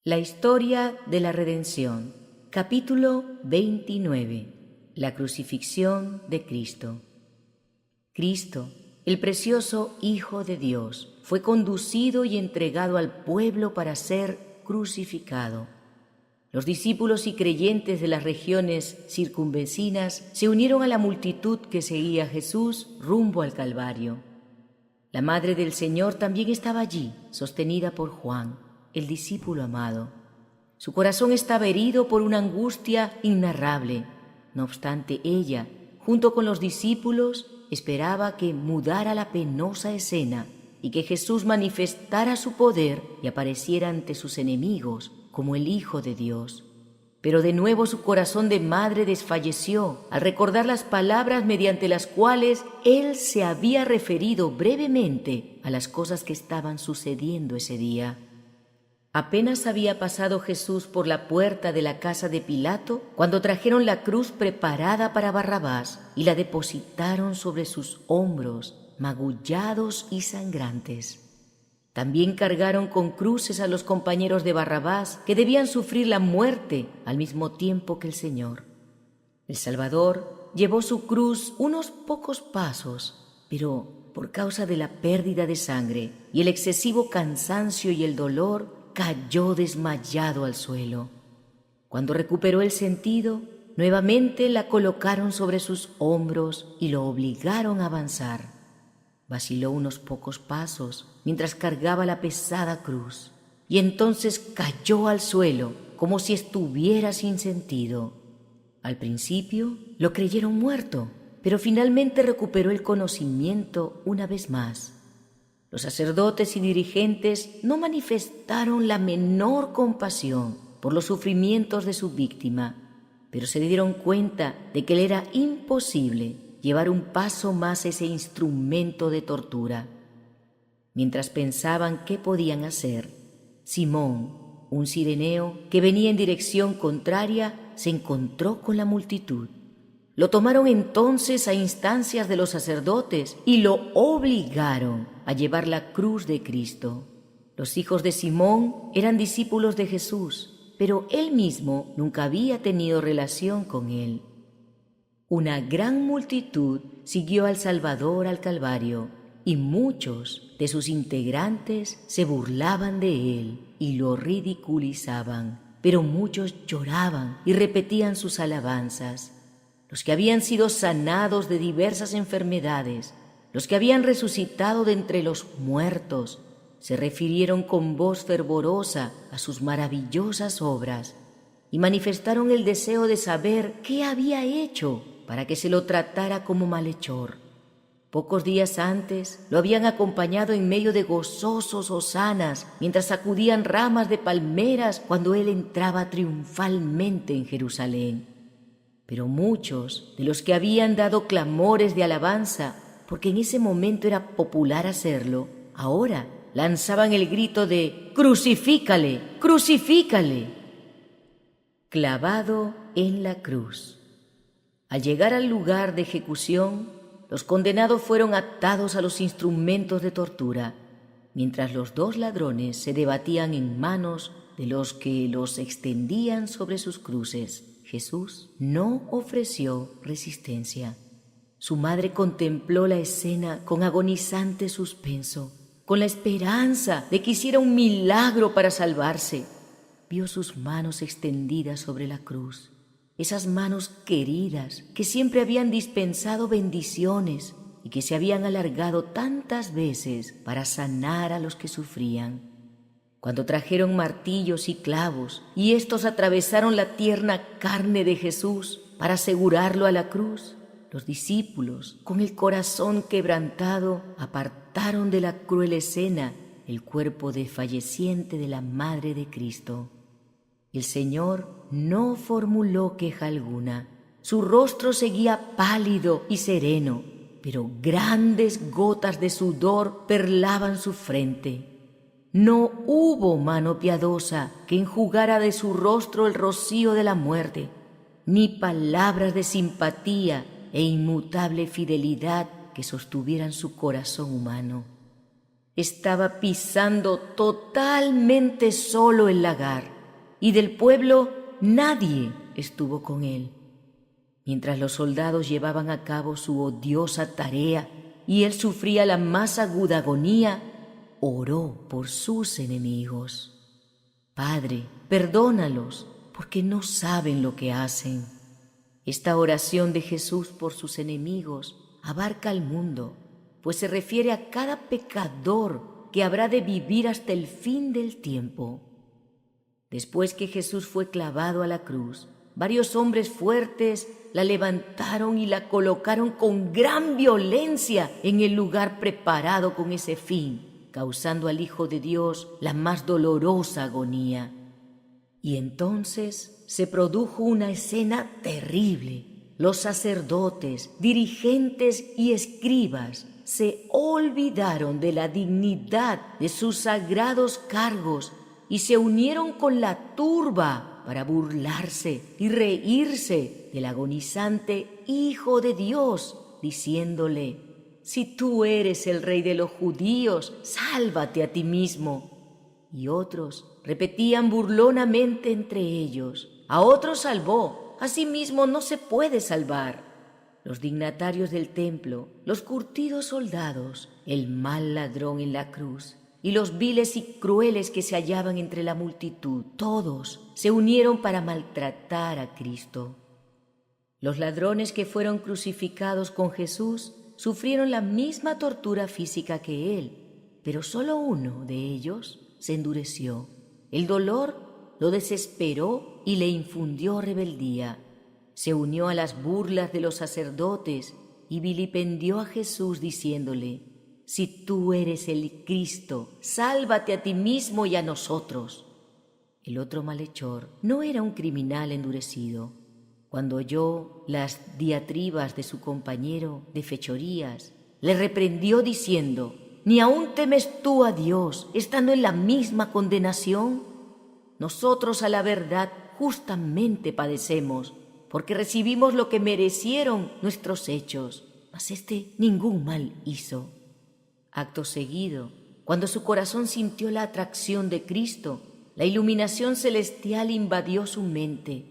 La historia de la redención. Capítulo 29. La crucifixión de Cristo. Cristo, el precioso Hijo de Dios, fue conducido y entregado al pueblo para ser crucificado. Los discípulos y creyentes de las regiones circunvecinas se unieron a la multitud que seguía a Jesús rumbo al Calvario. La Madre del Señor también estaba allí, sostenida por Juan, el discípulo amado. Su corazón estaba herido por una angustia innarrable. No obstante, ella, junto con los discípulos, esperaba que mudara la penosa escena y que Jesús manifestara su poder y apareciera ante sus enemigos como el Hijo de Dios. Pero de nuevo su corazón de madre desfalleció al recordar las palabras mediante las cuales Él se había referido brevemente a las cosas que estaban sucediendo ese día. Apenas había pasado Jesús por la puerta de la casa de Pilato cuando trajeron la cruz preparada para Barrabás y la depositaron sobre sus hombros, magullados y sangrantes. También cargaron con cruces a los compañeros de Barrabás, que debían sufrir la muerte al mismo tiempo que el Señor. El Salvador llevó su cruz unos pocos pasos, pero por causa de la pérdida de sangre y el excesivo cansancio y el dolor, cayó desmayado al suelo. Cuando recuperó el sentido, nuevamente la colocaron sobre sus hombros y lo obligaron a avanzar. Vaciló unos pocos pasos mientras cargaba la pesada cruz y entonces cayó al suelo como si estuviera sin sentido. Al principio lo creyeron muerto, pero finalmente recuperó el conocimiento una vez más. Los sacerdotes y dirigentes no manifestaron la menor compasión por los sufrimientos de su víctima, pero se dieron cuenta de que le era imposible llevar un paso más ese instrumento de tortura. Mientras pensaban qué podían hacer, Simón, un cireneo que venía en dirección contraria, se encontró con la multitud. Lo tomaron entonces a instancias de los sacerdotes y lo obligaron a llevar la cruz de Cristo. Los hijos de Simón eran discípulos de Jesús, pero él mismo nunca había tenido relación con él. Una gran multitud siguió al Salvador al Calvario, y muchos de sus integrantes se burlaban de él y lo ridiculizaban, pero muchos lloraban y repetían sus alabanzas. Los que habían sido sanados de diversas enfermedades, los que habían resucitado de entre los muertos, se refirieron con voz fervorosa a sus maravillosas obras y manifestaron el deseo de saber qué había hecho para que se lo tratara como malhechor. Pocos días antes lo habían acompañado en medio de gozosos hosanas mientras sacudían ramas de palmeras cuando él entraba triunfalmente en Jerusalén. Pero muchos de los que habían dado clamores de alabanza, porque en ese momento era popular hacerlo, ahora lanzaban el grito de «¡Crucifícale! ¡Crucifícale!». Clavado en la cruz. Al llegar al lugar de ejecución, los condenados fueron atados a los instrumentos de tortura, mientras los dos ladrones se debatían en manos de los que los extendían sobre sus cruces. Jesús no ofreció resistencia. Su madre contempló la escena con agonizante suspenso, con la esperanza de que hiciera un milagro para salvarse. Vio sus manos extendidas sobre la cruz, esas manos queridas que siempre habían dispensado bendiciones y que se habían alargado tantas veces para sanar a los que sufrían. Cuando trajeron martillos y clavos y éstos atravesaron la tierna carne de Jesús para asegurarlo a la cruz, los discípulos, con el corazón quebrantado, apartaron de la cruel escena el cuerpo desfalleciente de la Madre de Cristo. El Señor no formuló queja alguna. Su rostro seguía pálido y sereno, pero grandes gotas de sudor perlaban su frente. No hubo mano piadosa que enjugara de su rostro el rocío de la muerte, ni palabras de simpatía e inmutable fidelidad que sostuvieran su corazón humano. Estaba pisando totalmente solo el lagar, y del pueblo nadie estuvo con él. Mientras los soldados llevaban a cabo su odiosa tarea y él sufría la más aguda agonía, oró por sus enemigos. Padre, perdónalos, porque no saben lo que hacen. Esta oración de Jesús por sus enemigos abarca al mundo, pues se refiere a cada pecador que habrá de vivir hasta el fin del tiempo. Después que Jesús fue clavado a la cruz, varios hombres fuertes la levantaron y la colocaron con gran violencia en el lugar preparado con ese fin, causando al Hijo de Dios la más dolorosa agonía. Y entonces se produjo una escena terrible. Los sacerdotes, dirigentes y escribas se olvidaron de la dignidad de sus sagrados cargos y se unieron con la turba para burlarse y reírse del agonizante Hijo de Dios, diciéndole: «Si tú eres el Rey de los judíos, sálvate a ti mismo». Y otros repetían burlonamente entre ellos: «A otro salvó, a sí mismo no se puede salvar». Los dignatarios del templo, los curtidos soldados, el mal ladrón en la cruz y los viles y crueles que se hallaban entre la multitud, todos se unieron para maltratar a Cristo. Los ladrones que fueron crucificados con Jesús sufrieron la misma tortura física que él, pero solo uno de ellos se endureció. El dolor lo desesperó y le infundió rebeldía. Se unió a las burlas de los sacerdotes y vilipendió a Jesús diciéndole: «Si tú eres el Cristo, sálvate a ti mismo y a nosotros». El otro malhechor no era un criminal endurecido. Cuando oyó las diatribas de su compañero de fechorías, le reprendió diciendo: «¿Ni aún temes tú a Dios, estando en la misma condenación? Nosotros, a la verdad, justamente padecemos, porque recibimos lo que merecieron nuestros hechos, mas éste ningún mal hizo». Acto seguido, cuando su corazón sintió la atracción de Cristo, la iluminación celestial invadió su mente.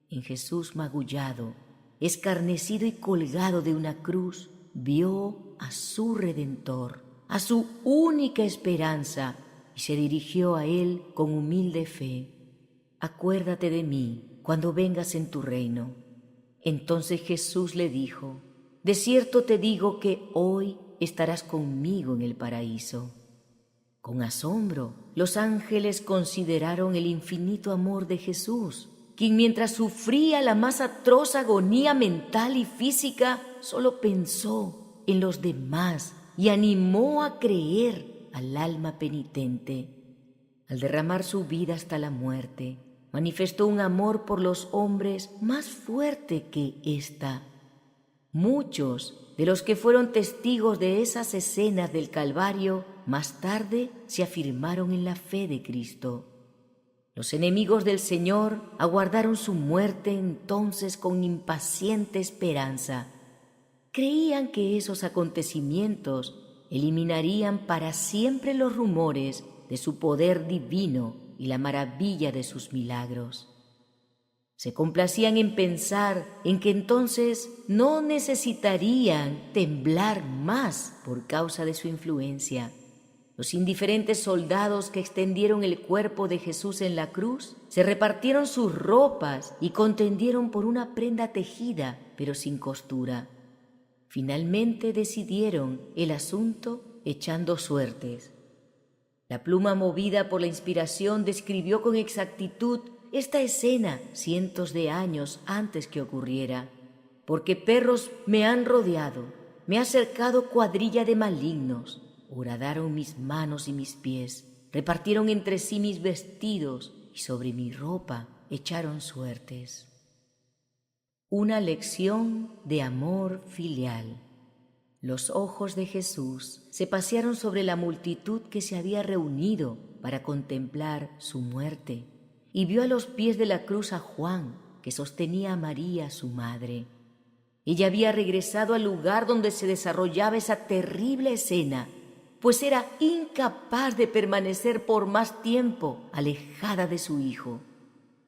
En Jesús magullado, escarnecido y colgado de una cruz, vio a su Redentor, a su única esperanza, y se dirigió a él con humilde fe: «Acuérdate de mí cuando vengas en tu reino». Entonces Jesús le dijo: «De cierto te digo que hoy estarás conmigo en el paraíso». Con asombro, los ángeles consideraron el infinito amor de Jesús, quien mientras sufría la más atroz agonía mental y física, solo pensó en los demás y animó a creer al alma penitente. Al derramar su vida hasta la muerte, manifestó un amor por los hombres más fuerte que ésta. Muchos de los que fueron testigos de esas escenas del Calvario, más tarde se afirmaron en la fe de Cristo. Los enemigos del Señor aguardaron su muerte entonces con impaciente esperanza. Creían que esos acontecimientos eliminarían para siempre los rumores de su poder divino y la maravilla de sus milagros. Se complacían en pensar en que entonces no necesitarían temblar más por causa de su influencia. Los indiferentes soldados que extendieron el cuerpo de Jesús en la cruz se repartieron sus ropas y contendieron por una prenda tejida, pero sin costura. Finalmente decidieron el asunto echando suertes. La pluma movida por la inspiración describió con exactitud esta escena cientos de años antes que ocurriera. «Porque perros me han rodeado, me ha cercado cuadrilla de malignos. Horadaron mis manos y mis pies, repartieron entre sí mis vestidos y sobre mi ropa echaron suertes». Una lección de amor filial. Los ojos de Jesús se pasearon sobre la multitud que se había reunido para contemplar su muerte, y vio a los pies de la cruz a Juan, que sostenía a María, su madre. Ella había regresado al lugar donde se desarrollaba esa terrible escena pues era incapaz de permanecer por más tiempo alejada de su hijo.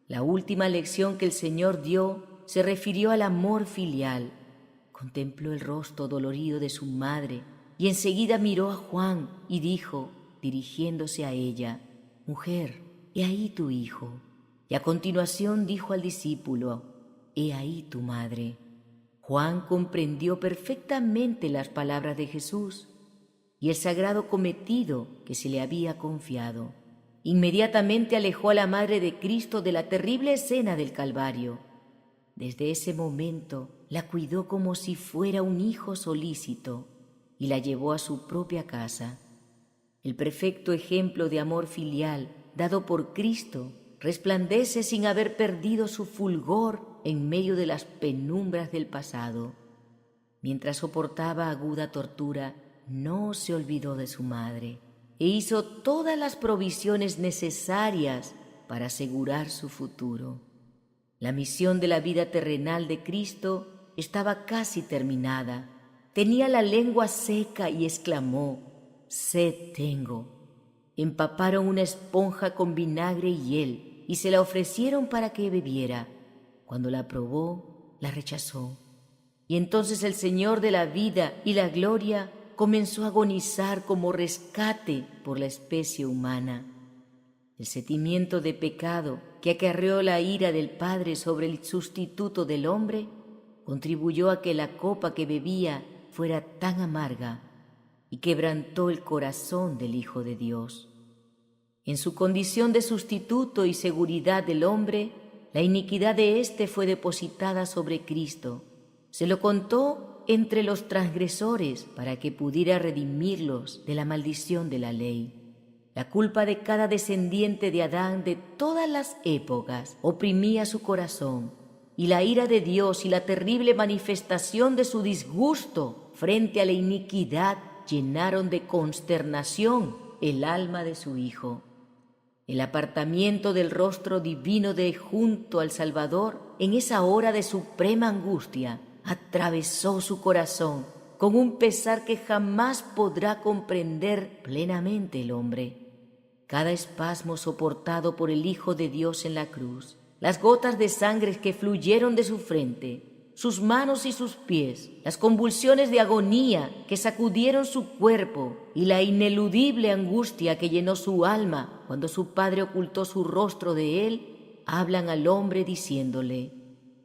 La última lección que el Señor dio se refirió al amor filial. Contempló el rostro dolorido de su madre y enseguida miró a Juan y dijo, dirigiéndose a ella, «Mujer, he ahí tu hijo». Y a continuación dijo al discípulo, «He ahí tu madre». Juan comprendió perfectamente las palabras de Jesús y el sagrado cometido que se le había confiado. Inmediatamente alejó a la madre de Cristo de la terrible escena del Calvario. Desde ese momento la cuidó como si fuera un hijo solícito y la llevó a su propia casa. El perfecto ejemplo de amor filial dado por Cristo resplandece sin haber perdido su fulgor en medio de las penumbras del pasado. Mientras soportaba aguda tortura, no se olvidó de su madre e hizo todas las provisiones necesarias para asegurar su futuro. La misión de la vida terrenal de Cristo estaba casi terminada. Tenía la lengua seca y exclamó, «Sed tengo». Empaparon una esponja con vinagre y hiel y se la ofrecieron para que bebiera. Cuando la probó, la rechazó. Y entonces el Señor de la vida y la gloria comenzó a agonizar como rescate por la especie humana. El sentimiento de pecado que acarreó la ira del Padre sobre el sustituto del hombre contribuyó a que la copa que bebía fuera tan amarga y quebrantó el corazón del Hijo de Dios. En su condición de sustituto y seguridad del hombre, la iniquidad de éste fue depositada sobre Cristo. Se lo contó entre los transgresores para que pudiera redimirlos de la maldición de la ley. La culpa de cada descendiente de Adán de todas las épocas oprimía su corazón, y la ira de Dios y la terrible manifestación de su disgusto frente a la iniquidad llenaron de consternación el alma de su Hijo. El apartamiento del rostro divino de junto al Salvador en esa hora de suprema angustia atravesó su corazón con un pesar que jamás podrá comprender plenamente el hombre. Cada espasmo soportado por el Hijo de Dios en la cruz, las gotas de sangre que fluyeron de su frente, sus manos y sus pies, las convulsiones de agonía que sacudieron su cuerpo y la ineludible angustia que llenó su alma cuando su Padre ocultó su rostro de él, hablan al hombre diciéndole,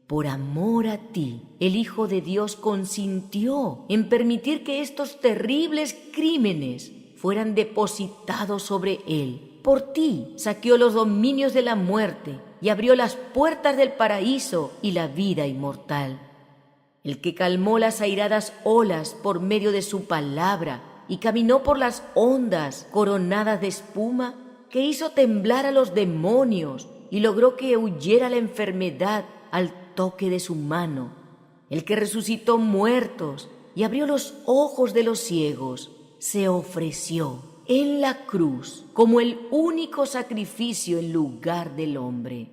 «Por amor a ti, el Hijo de Dios consintió en permitir que estos terribles crímenes fueran depositados sobre él. Por ti saqueó los dominios de la muerte y abrió las puertas del paraíso y la vida inmortal. El que calmó las airadas olas por medio de su palabra y caminó por las ondas coronadas de espuma, que hizo temblar a los demonios y logró que huyera la enfermedad al toque de su mano. El que resucitó muertos y abrió los ojos de los ciegos, se ofreció en la cruz como el único sacrificio en lugar del hombre.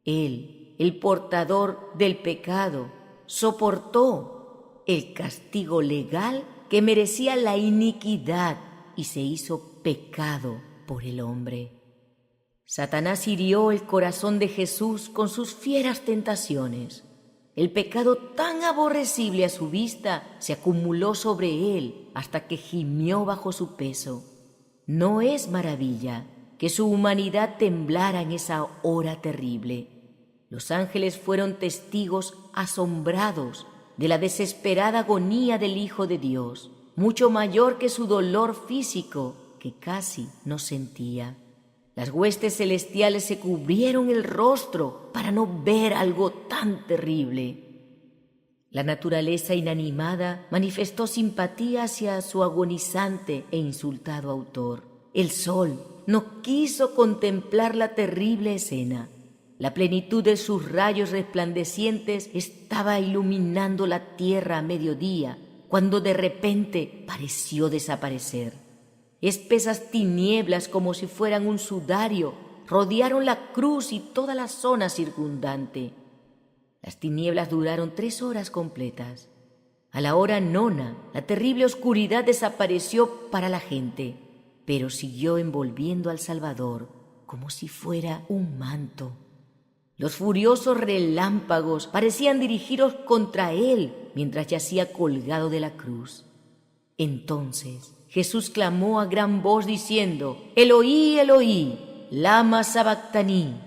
Él, el portador del pecado, soportó el castigo legal que merecía la iniquidad y se hizo pecado por el hombre. Satanás hirió el corazón de Jesús con sus fieras tentaciones. El pecado tan aborrecible a su vista se acumuló sobre él hasta que gimió bajo su peso. No es maravilla que su humanidad temblara en esa hora terrible. Los ángeles fueron testigos asombrados de la desesperada agonía del Hijo de Dios, mucho mayor que su dolor físico, que casi no sentía. Las huestes celestiales se cubrieron el rostro para no ver algo tan terrible. La naturaleza inanimada manifestó simpatía hacia su agonizante e insultado autor. El sol no quiso contemplar la terrible escena. La plenitud de sus rayos resplandecientes estaba iluminando la tierra a mediodía, cuando de repente pareció desaparecer. Espesas tinieblas, como si fueran un sudario, rodearon la cruz y toda la zona circundante. Las tinieblas duraron 3 horas completas. A la hora nona, la terrible oscuridad desapareció para la gente, pero siguió envolviendo al Salvador como si fuera un manto. Los furiosos relámpagos parecían dirigidos contra él mientras yacía colgado de la cruz. Entonces Jesús clamó a gran voz diciendo: «Eloí, Eloí, lama sabactaní»,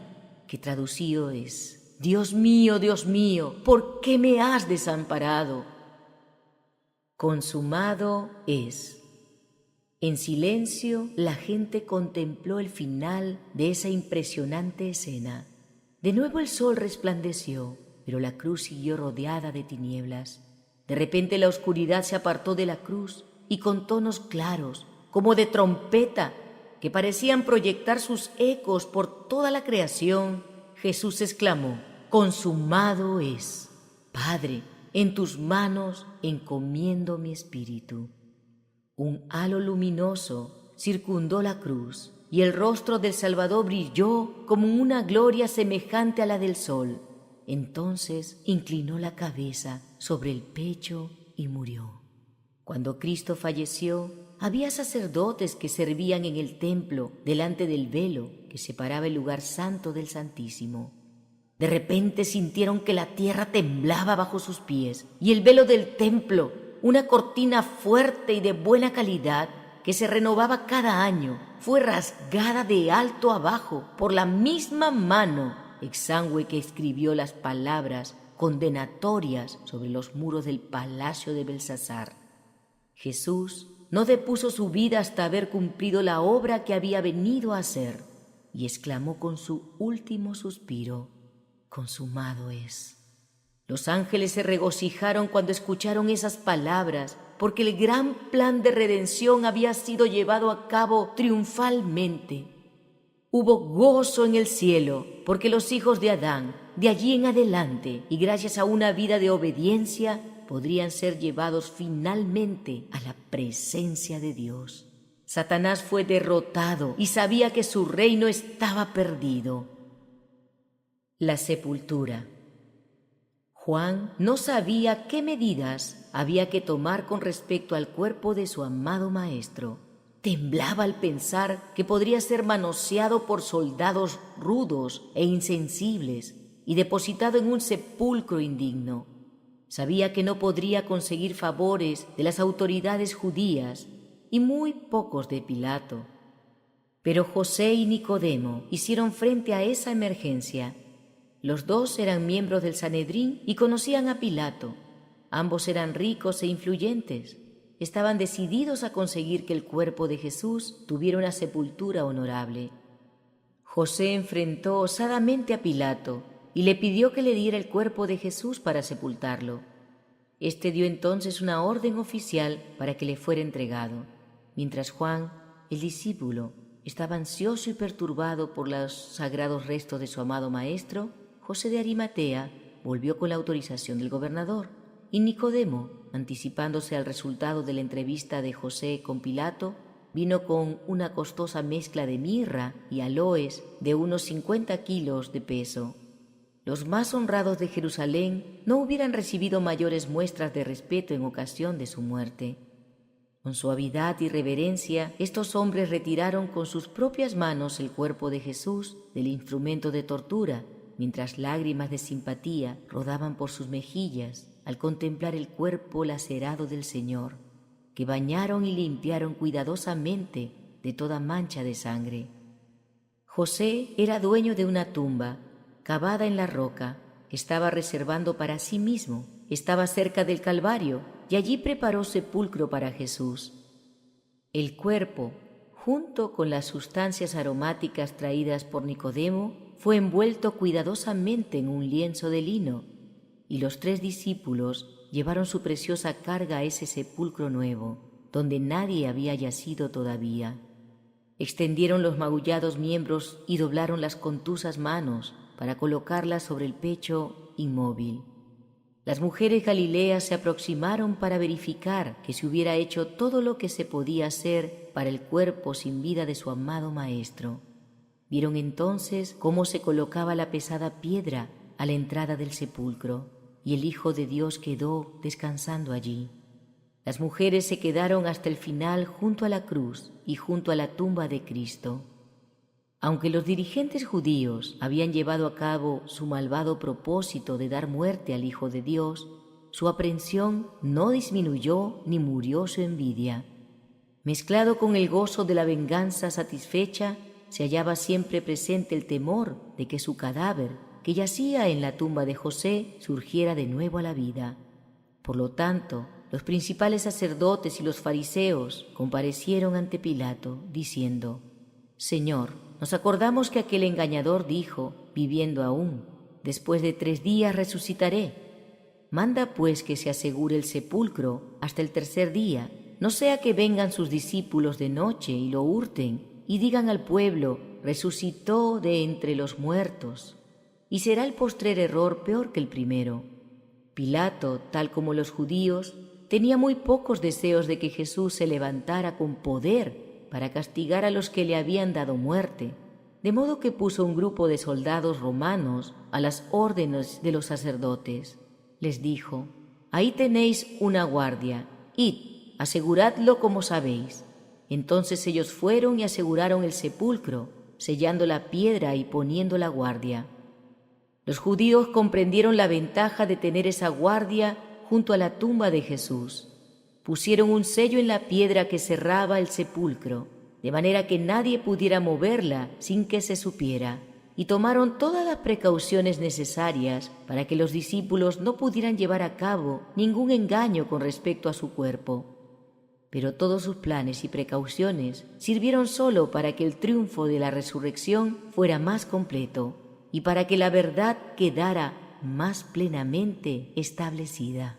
que traducido es: Dios mío, ¿por qué me has desamparado? Consumado es. En silencio, la gente contempló el final de esa impresionante escena. De nuevo el sol resplandeció, pero la cruz siguió rodeada de tinieblas. De repente la oscuridad se apartó de la cruz y con tonos claros, como de trompeta, que parecían proyectar sus ecos por toda la creación, Jesús exclamó: «Consumado es. Padre, en tus manos encomiendo mi espíritu». Un halo luminoso circundó la cruz y el rostro del Salvador brilló como una gloria semejante a la del sol. Entonces inclinó la cabeza sobre el pecho y murió. Cuando Cristo falleció, había sacerdotes que servían en el templo delante del velo que separaba el lugar santo del Santísimo. De repente sintieron que la tierra temblaba bajo sus pies y el velo del templo, una cortina fuerte y de buena calidad que se renovaba cada año, fue rasgada de alto a abajo por la misma mano exangüe que escribió las palabras condenatorias sobre los muros del palacio de Belsasar. Jesús no depuso su vida hasta haber cumplido la obra que había venido a hacer y exclamó con su último suspiro: «Consumado es». Los ángeles se regocijaron cuando escucharon esas palabras, porque el gran plan de redención había sido llevado a cabo triunfalmente. Hubo gozo en el cielo, porque los hijos de Adán, de allí en adelante, y gracias a una vida de obediencia, podrían ser llevados finalmente a la presencia de Dios. Satanás fue derrotado y sabía que su reino estaba perdido. La sepultura. Juan no sabía qué medidas había que tomar con respecto al cuerpo de su amado Maestro. Temblaba al pensar que podría ser manoseado por soldados rudos e insensibles y depositado en un sepulcro indigno. Sabía que no podría conseguir favores de las autoridades judías y muy pocos de Pilato. Pero José y Nicodemo hicieron frente a esa emergencia. Los dos eran miembros del Sanedrín y conocían a Pilato. Ambos eran ricos e influyentes. Estaban decididos a conseguir que el cuerpo de Jesús tuviera una sepultura honorable. José enfrentó osadamente a Pilato y le pidió que le diera el cuerpo de Jesús para sepultarlo. Este dio entonces una orden oficial para que le fuera entregado, mientras Juan, el discípulo, estaba ansioso y perturbado por los sagrados restos de su amado Maestro. José de Arimatea volvió con la autorización del gobernador, y Nicodemo, anticipándose al resultado de la entrevista de José con Pilato, vino con una costosa mezcla de mirra y aloes de unos 50 kilos de peso. Los más honrados de Jerusalén no hubieran recibido mayores muestras de respeto en ocasión de su muerte. Con suavidad y reverencia, estos hombres retiraron con sus propias manos el cuerpo de Jesús del instrumento de tortura, mientras lágrimas de simpatía rodaban por sus mejillas al contemplar el cuerpo lacerado del Señor, que bañaron y limpiaron cuidadosamente de toda mancha de sangre. José era dueño de una tumba, cavada en la roca, que estaba reservando para sí mismo. Estaba cerca del Calvario y allí preparó sepulcro para Jesús. El cuerpo, junto con las sustancias aromáticas traídas por Nicodemo, fue envuelto cuidadosamente en un lienzo de lino, y los 3 discípulos llevaron su preciosa carga a ese sepulcro nuevo, donde nadie había yacido todavía. Extendieron los magullados miembros y doblaron las contusas manos para colocarlas sobre el pecho inmóvil. Las mujeres galileas se aproximaron para verificar que se hubiera hecho todo lo que se podía hacer para el cuerpo sin vida de su amado Maestro. Vieron entonces cómo se colocaba la pesada piedra a la entrada del sepulcro. y el Hijo de Dios quedó descansando allí. Las mujeres se quedaron hasta el final junto a la cruz y junto a la tumba de Cristo. Aunque los dirigentes judíos habían llevado a cabo su malvado propósito de dar muerte al Hijo de Dios, su aprensión no disminuyó ni murió su envidia. Mezclado con el gozo de la venganza satisfecha, se hallaba siempre presente el temor de que su cadáver, que yacía en la tumba de José, surgiera de nuevo a la vida. Por lo tanto, los principales sacerdotes y los fariseos comparecieron ante Pilato, diciendo: «Señor, nos acordamos que aquel engañador dijo, viviendo aún, después de 3 días resucitaré. Manda pues que se asegure el sepulcro hasta el 3er día, no sea que vengan sus discípulos de noche y lo hurten y digan al pueblo: resucitó de entre los muertos. Y será el postrer error peor que el primero». Pilato, tal como los judíos, tenía muy pocos deseos de que Jesús se levantara con poder para castigar a los que le habían dado muerte, de modo que puso un grupo de soldados romanos a las órdenes de los sacerdotes. Les dijo: «Ahí tenéis una guardia, id, aseguradlo como sabéis». Entonces ellos fueron y aseguraron el sepulcro, sellando la piedra y poniendo la guardia. Los judíos comprendieron la ventaja de tener esa guardia junto a la tumba de Jesús. Pusieron un sello en la piedra que cerraba el sepulcro, de manera que nadie pudiera moverla sin que se supiera, y tomaron todas las precauciones necesarias para que los discípulos no pudieran llevar a cabo ningún engaño con respecto a su cuerpo. Pero todos sus planes y precauciones sirvieron solo para que el triunfo de la resurrección fuera más completo y para que la verdad quedara más plenamente establecida.